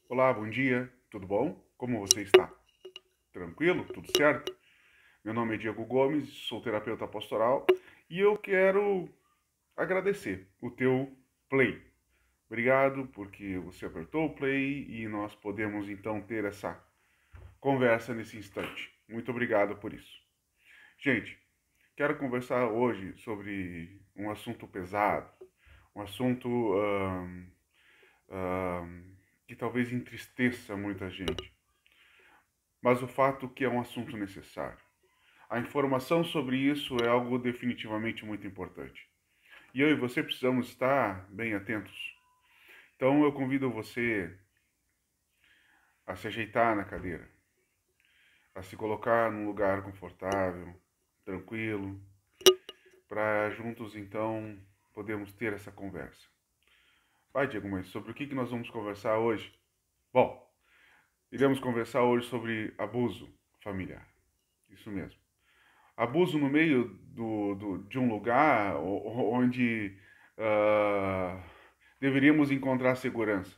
Olá, bom dia, tudo bom? Como você está? Tranquilo? Tudo certo? Meu nome é Diego Gomes, sou terapeuta pastoral e eu quero agradecer o teu play. Obrigado porque você apertou o play e nós podemos então ter essa conversa nesse instante. Muito obrigado por isso. Gente, quero conversar hoje sobre um assunto pesado, um assunto que talvez entristeça muita gente, mas o fato que é um assunto necessário. A informação sobre isso é algo definitivamente muito importante. E eu e você precisamos estar bem atentos. Então eu convido você a se ajeitar na cadeira, a se colocar num lugar confortável, tranquilo, para juntos então podermos ter essa conversa. Vai, Diego, mas sobre o que nós vamos conversar hoje? Bom, iremos conversar hoje sobre abuso familiar. Isso mesmo. Abuso no meio de um lugar onde uh, deveríamos encontrar segurança,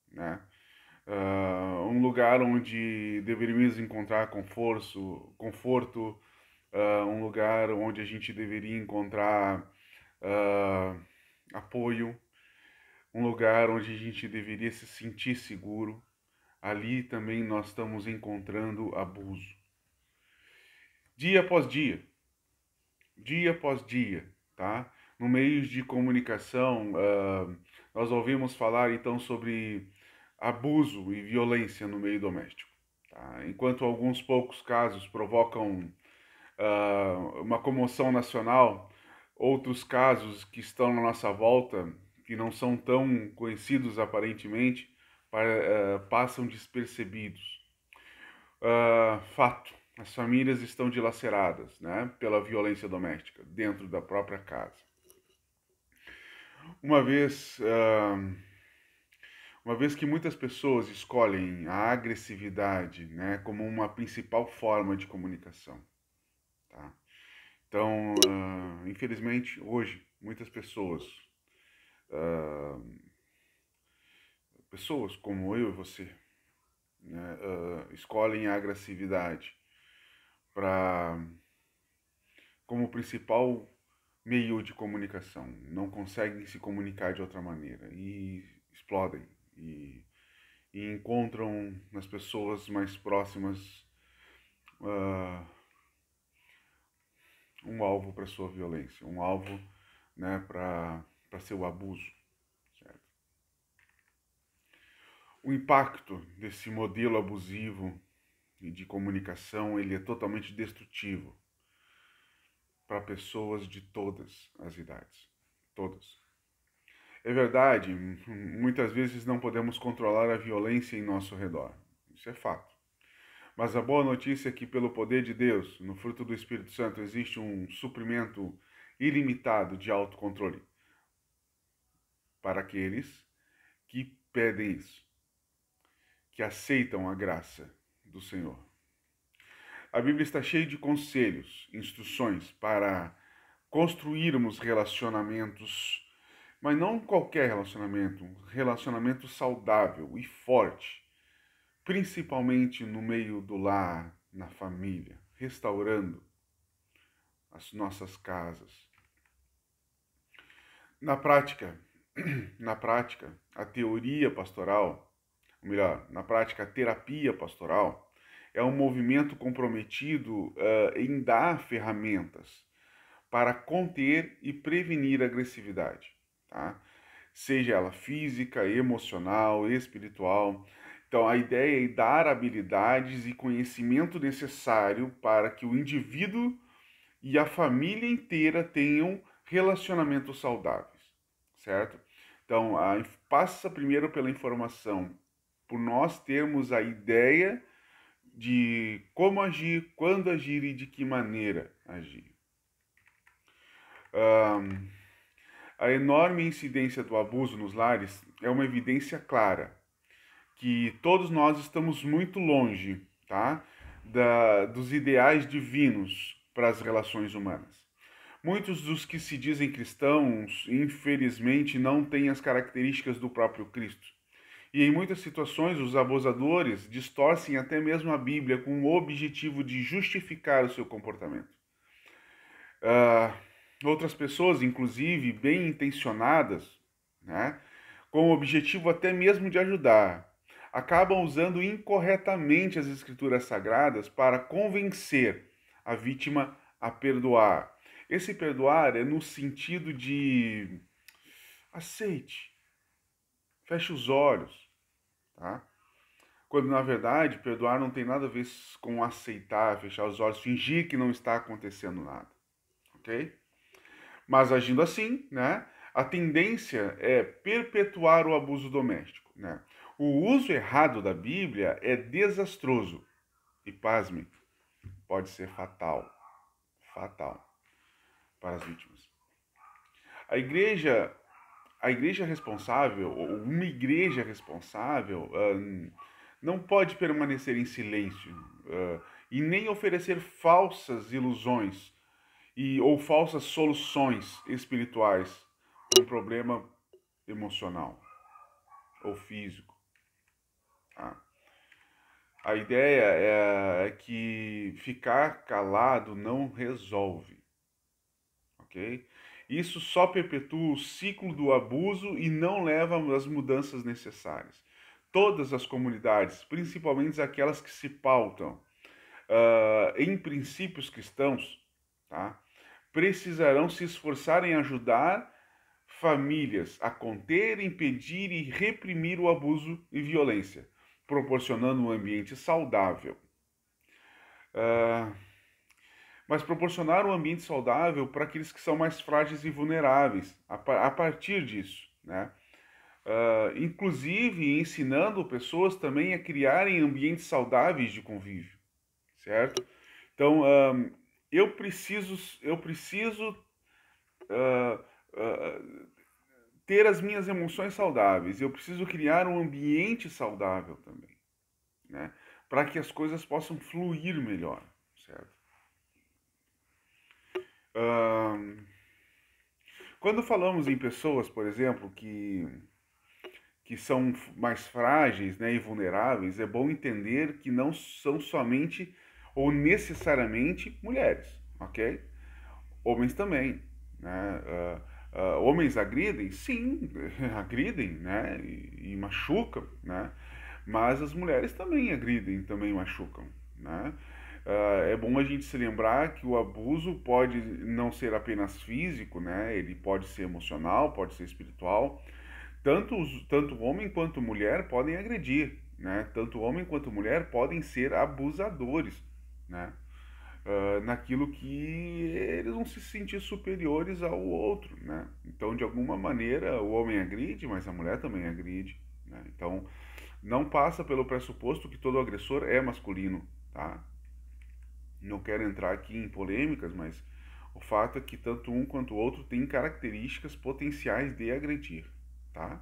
né? Um lugar onde deveríamos encontrar conforto, um lugar onde a gente deveria encontrar uh, apoio, um lugar onde a gente deveria se sentir seguro. Ali também nós estamos encontrando abuso. Dia após dia após dia, tá? No meio de comunicação, nós ouvimos falar então sobre abuso e violência no meio doméstico. Tá? Enquanto alguns poucos casos provocam uma comoção nacional, outros casos que estão na nossa volta, que não são tão conhecidos aparentemente, passam despercebidos. Fato, as famílias estão dilaceradas, né, pela violência doméstica dentro da própria casa. Uma vez, uma vez que muitas pessoas escolhem a agressividade, né, como uma principal forma de comunicação, tá? Então, infelizmente, hoje muitas pessoas, pessoas como eu e você, né, escolhem a agressividade para como principal meio de comunicação, não conseguem se comunicar de outra maneira e explodem e, e encontram nas pessoas mais próximas uh, um alvo para sua violência, um alvo, né, para seu abuso, certo? O impacto desse modelo abusivo de comunicação ele é totalmente destrutivo para pessoas de todas as idades, todas. É verdade, muitas vezes não podemos controlar a violência em nosso redor. Isso é fato. Mas a boa notícia é que, pelo poder de Deus, no fruto do Espírito Santo, existe um suprimento ilimitado de autocontrole para aqueles que pedem isso, que aceitam a graça do Senhor. A Bíblia está cheia de conselhos, instruções para construirmos relacionamentos, mas não qualquer relacionamento, um relacionamento saudável e forte, principalmente no meio do lar, na família, restaurando as nossas casas. Na prática, na prática, a teoria pastoral, ou melhor, na prática, a terapia pastoral é um movimento comprometido em dar ferramentas para conter e prevenir a agressividade, tá? Seja ela física, emocional, espiritual. Então, a ideia é dar habilidades e conhecimento necessário para que o indivíduo e a família inteira tenham relacionamentos saudáveis, certo? Então, passa primeiro pela informação, por nós termos a ideia de como agir, quando agir e de que maneira agir. A enorme incidência do abuso nos lares é uma evidência clara que todos nós estamos muito longe, tá, dos ideais divinos para as relações humanas. Muitos dos que se dizem cristãos, infelizmente, não têm as características do próprio Cristo. E em muitas situações, os abusadores distorcem até mesmo a Bíblia com o objetivo de justificar o seu comportamento. Outras pessoas, inclusive bem intencionadas, né, com o objetivo até mesmo de ajudar, acabam usando incorretamente as escrituras sagradas para convencer a vítima a perdoar. Esse perdoar é no sentido de aceite, feche os olhos, tá? Quando na verdade perdoar não tem nada a ver com aceitar, fechar os olhos, fingir que não está acontecendo nada, ok? Mas agindo assim, né, a tendência é perpetuar o abuso doméstico, né? O uso errado da Bíblia é desastroso e, pasme, pode ser fatal, fatal para as vítimas. A igreja, a igreja responsável, ou uma igreja responsável, não pode permanecer em silêncio e nem oferecer falsas ilusões ou falsas soluções espirituais para um problema emocional ou físico. Tá? A ideia é que ficar calado não resolve, ok? Isso só perpetua o ciclo do abuso e não leva às mudanças necessárias. Todas as comunidades, principalmente aquelas que se pautam em princípios cristãos, tá, precisarão se esforçar em ajudar famílias a conter, impedir e reprimir o abuso e violência, proporcionando um ambiente saudável. Mas proporcionar um ambiente saudável para aqueles que são mais frágeis e vulneráveis, a partir disso, né? Inclusive ensinando pessoas também a criarem ambientes saudáveis de convívio, certo? Então, eu preciso ter as minhas emoções saudáveis, eu preciso criar um ambiente saudável também, né? Para que as coisas possam fluir melhor, certo? Quando falamos em pessoas, por exemplo, que são mais frágeis, né, e vulneráveis, é bom entender que não são somente ou necessariamente mulheres, ok? Homens também, né? Homens agridem? Sim, agridem, né? E machucam, né? Mas as mulheres também agridem, também machucam, né? É bom a gente se lembrar que o abuso pode não ser apenas físico, né? Ele pode ser emocional, pode ser espiritual. Tanto homem quanto mulher podem agredir, né? Tanto homem quanto mulher podem ser abusadores, né? Naquilo que eles vão se sentir superiores ao outro, né? Então, de alguma maneira, o homem agride, mas a mulher também agride, né? Então, não passa pelo pressuposto que todo agressor é masculino, tá? Não quero entrar aqui em polêmicas, mas o fato é que tanto um quanto o outro têm características potenciais de agredir, tá?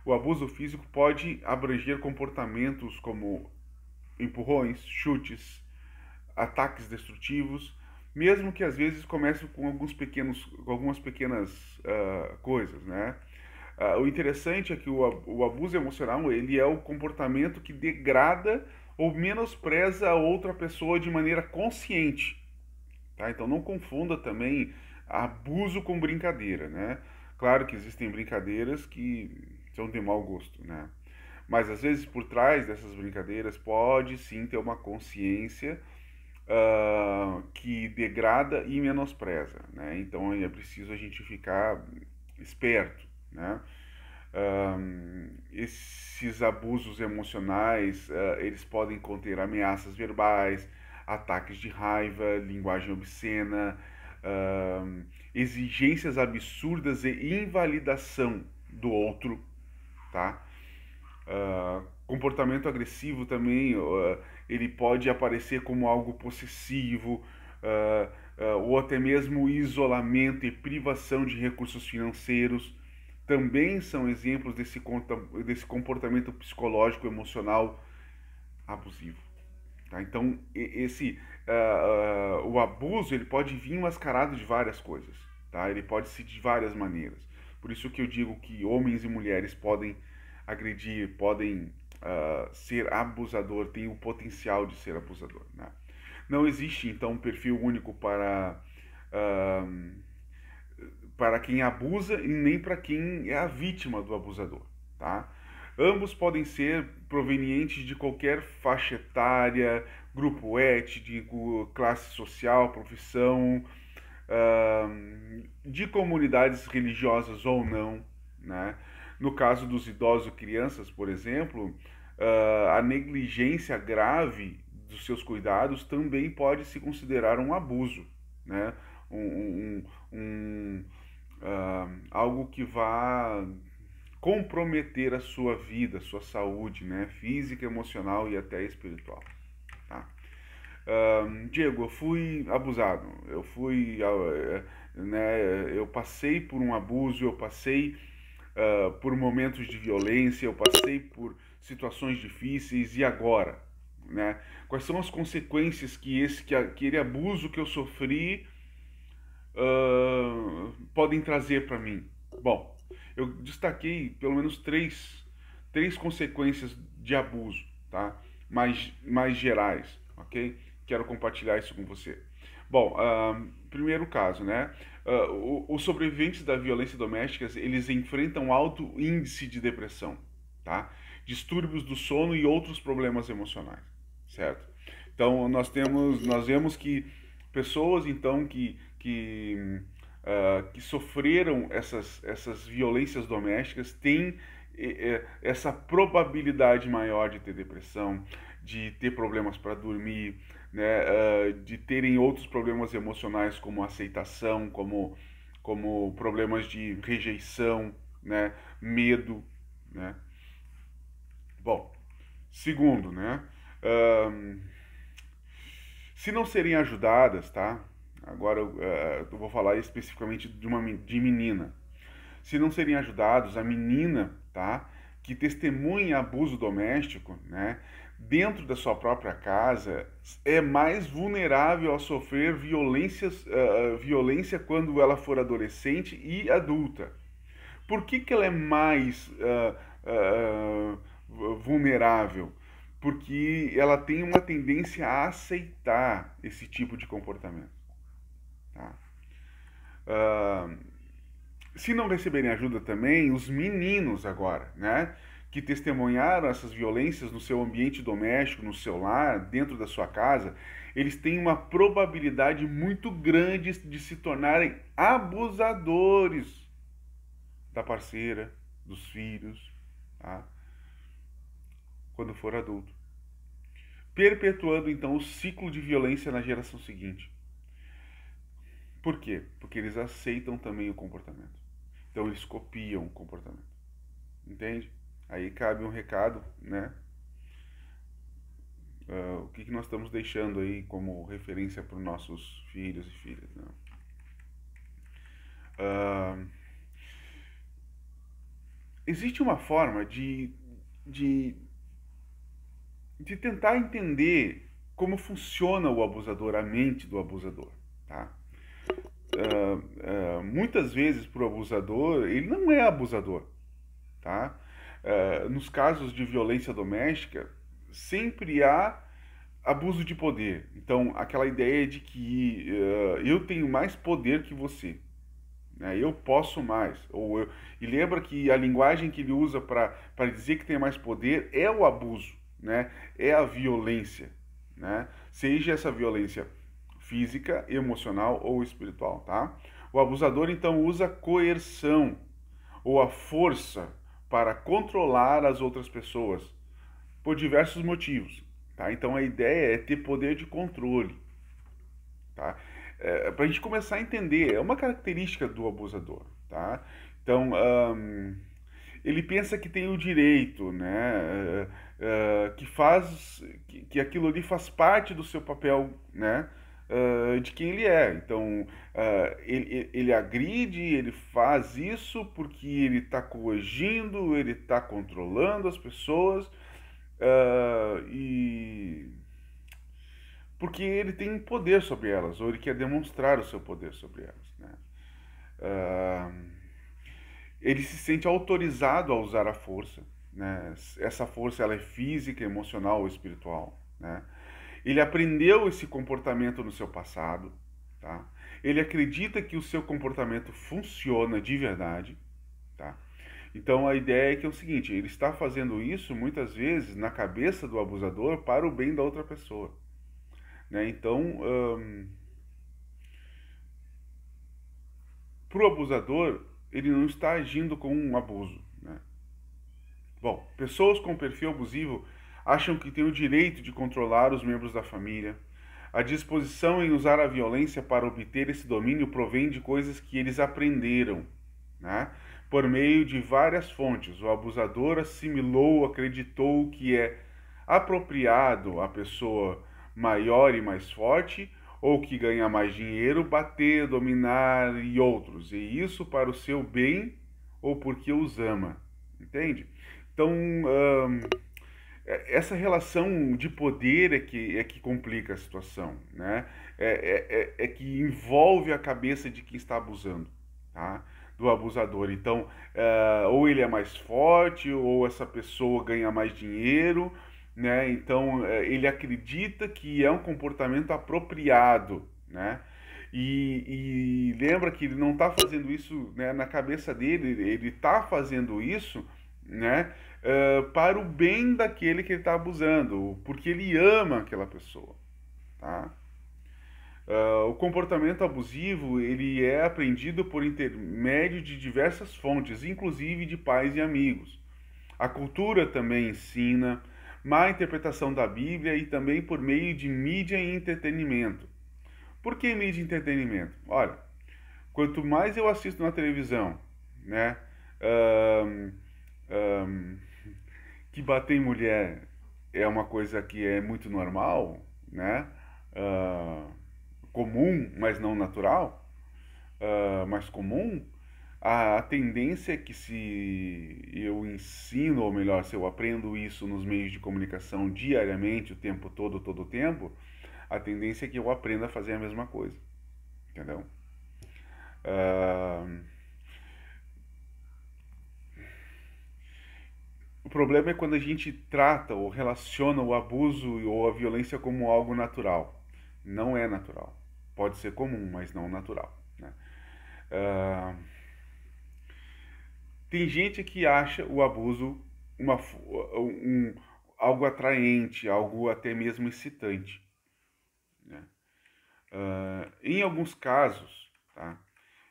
O abuso físico pode abranger comportamentos como empurrões, chutes, ataques destrutivos, mesmo que às vezes comece com algumas pequenas coisas, né? O interessante é que o abuso emocional ele é o comportamento que degrada ou menospreza a outra pessoa de maneira consciente, tá? Então não confunda também abuso com brincadeira, né? Claro que existem brincadeiras que são de mau gosto, né? Mas às vezes por trás dessas brincadeiras pode sim ter uma consciência que degrada e menospreza, né? Então é preciso a gente ficar esperto, né? Esses abusos emocionais, eles podem conter ameaças verbais, ataques de raiva, linguagem obscena, exigências absurdas e invalidação do outro, tá? Comportamento agressivo também, ele pode aparecer como algo possessivo, ou até mesmo isolamento e privação de recursos financeiros, também são exemplos desse comportamento psicológico emocional abusivo. Tá? Então, o abuso ele pode vir mascarado de várias coisas. Tá? Ele pode ser de várias maneiras. Por isso que eu digo que homens e mulheres podem agredir, podem ser abusador, têm o potencial de ser abusador, né? Não existe, então, um perfil único para quem abusa e nem para quem é a vítima do abusador, tá? Ambos podem ser provenientes de qualquer faixa etária, grupo étnico, classe social, profissão, de comunidades religiosas ou não, né? No caso dos idosos e crianças, por exemplo, a negligência grave dos seus cuidados também pode se considerar um abuso, né? Algo que vá comprometer a sua vida, a sua saúde, né? Física, emocional e até espiritual, tá? Diego, eu fui abusado, eu passei por um abuso, eu passei por momentos de violência, eu passei por situações difíceis e agora, né? Quais são as consequências que aquele abuso que eu sofri podem trazer para mim? Bom, eu destaquei pelo menos três consequências de abuso, tá? Mais gerais, ok? Quero compartilhar isso com você. Bom, primeiro caso, né? Os sobreviventes da violência doméstica, eles enfrentam alto índice de depressão, tá? Distúrbios do sono e outros problemas emocionais, certo? Então, nós vemos que pessoas, então, que sofreram essas violências domésticas têm essa probabilidade maior de ter depressão, de ter problemas para dormir, né, de terem outros problemas emocionais como aceitação, como problemas de rejeição, né, medo, né. Bom, segundo, né, se não serem ajudadas, tá? Agora eu vou falar especificamente de menina. Se não serem ajudados, a menina, tá? Que testemunha abuso doméstico, né? Dentro da sua própria casa, é mais vulnerável a sofrer violência quando ela for adolescente e adulta. Por que ela é mais vulnerável? Porque ela tem uma tendência a aceitar esse tipo de comportamento. Tá? Se não receberem ajuda também, os meninos agora, né? Que testemunharam essas violências no seu ambiente doméstico, no seu lar, dentro da sua casa, eles têm uma probabilidade muito grande de se tornarem abusadores da parceira, dos filhos, tá? Quando for adulto. Perpetuando então o ciclo de violência na geração seguinte. Por quê? Porque eles aceitam também o comportamento. Então eles copiam o comportamento. Entende? Aí cabe um recado, né? O que nós estamos deixando aí como referência para os nossos filhos e filhas, né? Existe uma forma de tentar entender como funciona o abusador, a mente do abusador, tá? Muitas vezes para o abusador, ele não é abusador, tá? Nos casos de violência doméstica, sempre há abuso de poder. Então, aquela ideia de que eu tenho mais poder que você, né? Eu posso mais. E lembra que a linguagem que ele usa para dizer que tem mais poder é o abuso, né? É a violência, né? Seja essa violência física, emocional ou espiritual, tá? O abusador então usa coerção ou a força para controlar as outras pessoas por diversos motivos, tá? Então a ideia é ter poder de controle, tá? Para a gente começar a entender, é uma característica do abusador, tá? Então ele pensa que tem o direito, né? Que aquilo ali faz parte do seu papel, né? De quem ele é. Então, ele agride, ele faz isso porque ele está coagindo, ele está controlando as pessoas e porque ele tem poder sobre elas, ou ele quer demonstrar o seu poder sobre elas, né? Ele se sente autorizado a usar a força, né? Essa força ela é física, emocional ou espiritual, né? Ele aprendeu esse comportamento no seu passado, tá? Ele acredita que o seu comportamento funciona de verdade, tá? Então a ideia é que é o seguinte, ele está fazendo isso muitas vezes na cabeça do abusador para o bem da outra pessoa, né? Então, para o abusador, ele não está agindo com um abuso, né? Bom, pessoas com perfil abusivo acham que têm o direito de controlar os membros da família. A disposição em usar a violência para obter esse domínio provém de coisas que eles aprenderam, né? Por meio de várias fontes. O abusador assimilou, acreditou que é apropriado a pessoa maior e mais forte ou que ganha mais dinheiro bater, dominar e outros. E isso para o seu bem ou porque os ama, entende? Então, essa relação de poder é que complica a situação, né? É que envolve a cabeça de quem está abusando, tá? Do abusador. Então, ou ele é mais forte, ou essa pessoa ganha mais dinheiro, né? Então, ele acredita que é um comportamento apropriado, né? E lembra que ele não está fazendo isso, né, na cabeça dele, ele está fazendo isso, né, para o bem daquele que ele está abusando, porque ele ama aquela pessoa, tá? O comportamento abusivo ele é aprendido por intermédio de diversas fontes, inclusive de pais e amigos. A cultura também ensina, má interpretação da Bíblia e também por meio de mídia e entretenimento. Por que mídia e entretenimento? Olha, quanto mais eu assisto na televisão, né, ahn, ahn, que bater em mulher é uma coisa que é muito normal, né, ah, comum, mas não natural, mais comum, a tendência é que se eu ensino, ou melhor, se eu aprendo isso nos meios de comunicação diariamente, o tempo todo o tempo, a tendência é que eu aprenda a fazer a mesma coisa, entendeu? Ah, o problema é quando a gente trata ou relaciona o abuso ou a violência como algo natural. Não é natural. Pode ser comum, mas não natural, né? Ah, tem gente que acha o abuso um, algo atraente, algo até mesmo excitante, né? Em alguns casos, tá?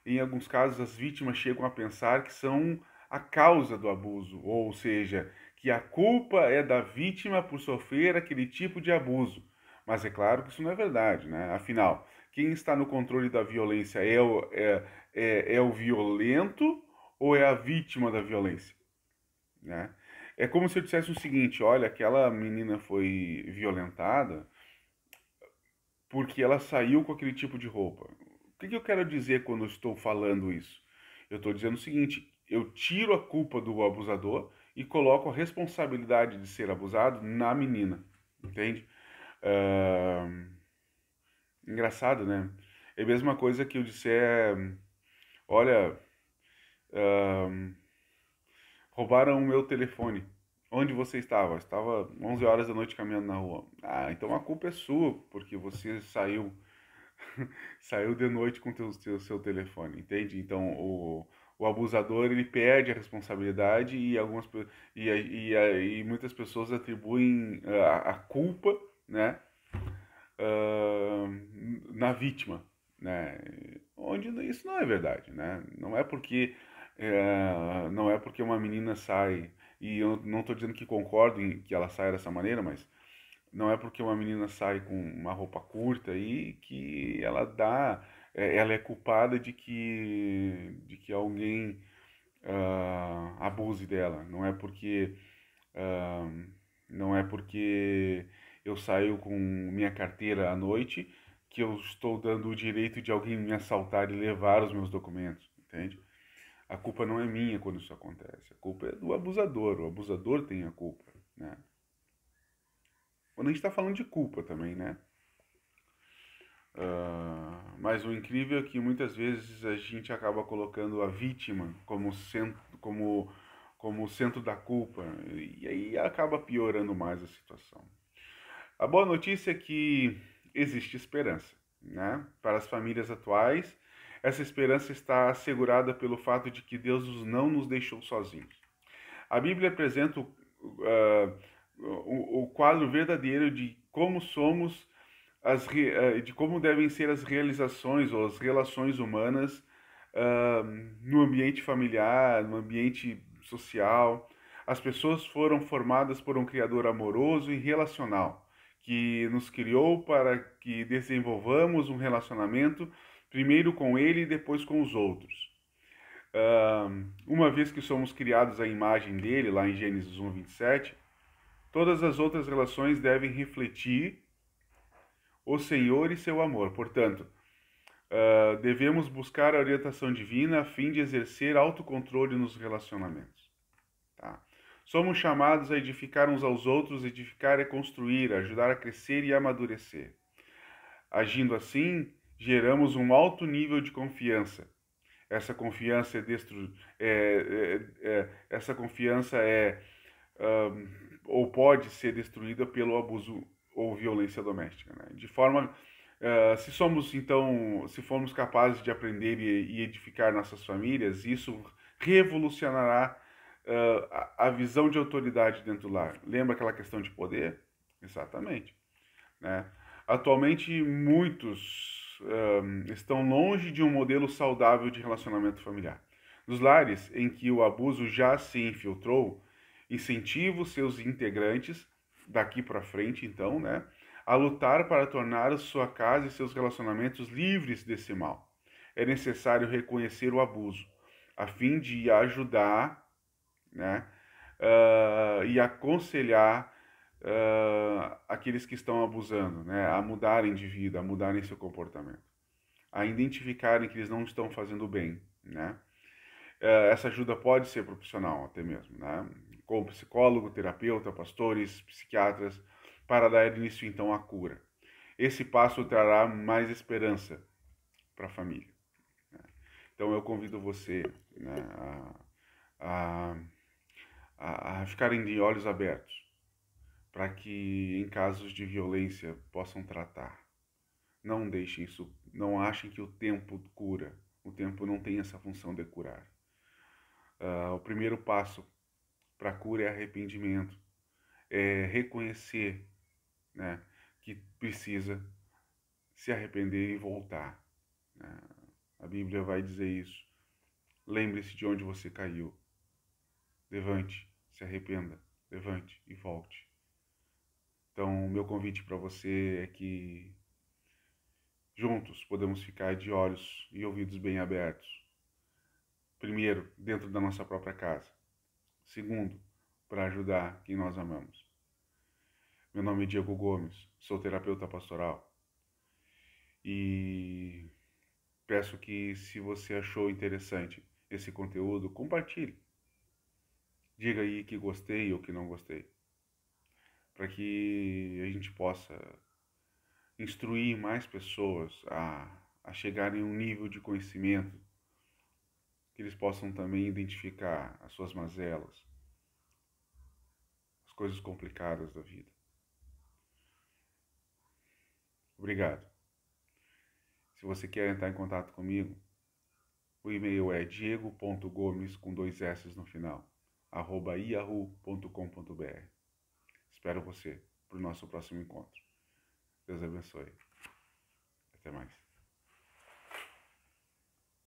Em alguns casos, as vítimas chegam a pensar que são a causa do abuso, ou seja, que a culpa é da vítima por sofrer aquele tipo de abuso. Mas é claro que isso não é verdade, né? Afinal, quem está no controle da violência é o violento ou é a vítima da violência, né? É como se eu dissesse o seguinte: olha, aquela menina foi violentada porque ela saiu com aquele tipo de roupa. O que eu quero dizer quando eu estou falando isso? Eu estou dizendo o seguinte: eu tiro a culpa do abusador e coloco a responsabilidade de ser abusado na menina, entende? Ah, engraçado, né? É a mesma coisa que eu disser: olha, ah, roubaram o meu telefone. Onde você estava? Estava 11 horas da noite caminhando na rua. Ah, então a culpa é sua, porque você saiu de noite com seu telefone, entende? Então o abusador ele perde a responsabilidade e e muitas pessoas atribuem a culpa, né, ah, na vítima, né? Onde isso não é verdade, né? Não é porque uma menina sai, e eu não estou dizendo que concordo em que ela saia dessa maneira, mas não é porque uma menina sai com uma roupa curta aí que ela é culpada de que alguém abuse dela. Ah, não é porque eu saio com minha carteira à noite que eu estou dando o direito de alguém me assaltar e levar os meus documentos, entende? A culpa não é minha quando isso acontece. A culpa é do abusador. O abusador tem a culpa, né? Quando a gente está falando de culpa também, né? Mas o incrível é que muitas vezes a gente acaba colocando a vítima como como o centro da culpa, e aí acaba piorando mais a situação. A boa notícia é que existe esperança, né? Para as famílias atuais, essa esperança está assegurada pelo fato de que Deus não nos deixou sozinhos. A Bíblia apresenta o quadro verdadeiro de como somos, de como devem ser as realizações ou as relações humanas no ambiente familiar, no ambiente social. As pessoas foram formadas por um Criador amoroso e relacional, que nos criou para que desenvolvamos um relacionamento primeiro com Ele e depois com os outros. Uma vez que somos criados à imagem dele, lá em Gênesis 1, 27, todas as outras relações devem refletir o Senhor e seu amor. Portanto, devemos buscar a orientação divina a fim de exercer autocontrole nos relacionamentos. Tá? Somos chamados a edificar uns aos outros, edificar é construir, ajudar a crescer e amadurecer. Agindo assim, geramos um alto nível de confiança. Essa confiança essa confiança ou pode ser destruída pelo abuso ou violência doméstica, né? De forma se formos capazes de aprender e edificar nossas famílias, isso revolucionará a visão de autoridade dentro do lar. Lembra aquela questão de poder? Exatamente, né? Atualmente, muitos estão longe de um modelo saudável de relacionamento familiar. Nos lares em que o abuso já se infiltrou, incentivo seus integrantes, daqui para frente, então, né, a lutar para tornar sua casa e seus relacionamentos livres desse mal. É necessário reconhecer o abuso, a fim de ajudar, né, e aconselhar aqueles que estão abusando, né, a mudarem de vida, a mudarem seu comportamento, a identificarem que eles não estão fazendo bem, né. Essa ajuda pode ser profissional até mesmo, né, com psicólogo, terapeuta, pastores, psiquiatras, para dar início então à cura. Esse passo trará mais esperança para a família, né? Então eu convido você, né, a, a ficarem de olhos abertos para que em casos de violência possam tratar. Não deixem isso, não achem que o tempo cura. O tempo não tem essa função de curar. O primeiro passo para a cura é arrependimento, é reconhecer, né, que precisa se arrepender e voltar, né? A Bíblia vai dizer isso. Lembre-se de onde você caiu. Levante, se arrependa, levante e volte. Então, o meu convite para você é que juntos podemos ficar de olhos e ouvidos bem abertos. Primeiro, dentro da nossa própria casa. Segundo, para ajudar quem nós amamos. Meu nome é Diego Gomes, sou terapeuta pastoral. E peço que, se você achou interessante esse conteúdo, compartilhe. Diga aí que gostei ou que não gostei, para que a gente possa instruir mais pessoas a chegarem a um nível de conhecimento, que eles possam também identificar as suas mazelas, as coisas complicadas da vida. Obrigado. Se você quer entrar em contato comigo, o e-mail é diego.gomes, com 2 S no final, @yahoo.com.br. Espero você para o nosso próximo encontro. Deus abençoe. Até mais.